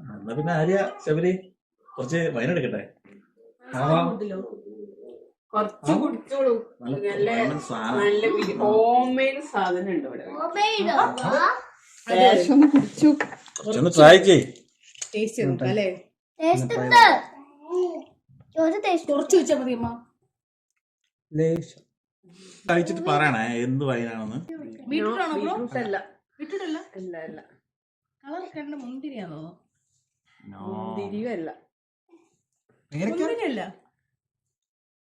എന്നാ പിന്നെ ആര്യ ശബരി കുറച്ച് വൈനെടുക്കട്ടെ. കുറച്ച് കുടിച്ചോളൂ. നല്ല ഹോം മെയ്ഡ് സാധനം ഉണ്ട് ഇവിടെ. കുറച്ചൊന്ന് ട്രൈ ചെയ്. കുറച്ച് വെച്ചാൽ മതി അമ്മ. കഴിച്ചിട്ട് പറയണേ എന്ത് വൈനാണെന്ന്. മുന്തിരിയാണോ?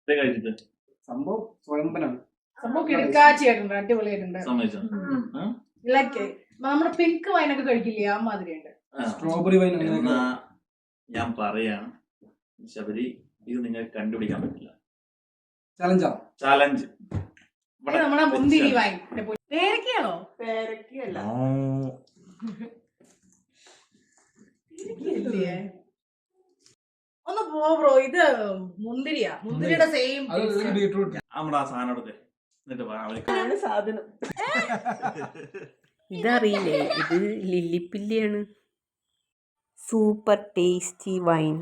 കഴിച്ചിട്ട് സംഭവം സ്വയംഭനാണ്. സംഭവം കിടക്കാച്ചിയായിട്ടുണ്ട്, അടിപൊളിയായിട്ടുണ്ട്. നമ്മുടെ പിങ്ക് വൈനൊക്കെ കഴിക്കില്ലേ ആ മാതിരിയുണ്ട്. Strawberry wine. എന്നാ ഞാൻ പറയാണ് ശബരി, ഇത് നിങ്ങൾക്ക് കണ്ടുപിടിക്കാൻ പറ്റില്ല. ചാലഞ്ച്. നമ്മളെ മുന്തിരി വൈൻ. പേരക്കയാണോ? പേരക്കയല്ല. ഒന്ന് പോ ബ്രോ, ഇത് മുന്തിരിയാ. മുന്തിരിയുടെ സെയിം നമ്മുടെ ആ സാധനം എടുത്ത് എന്നിട്ട് സാധനം. ഇതറിയില്ലേ, ഇത് ലില്ലിപ്പില്ലിയാണ്. Super tasty wine.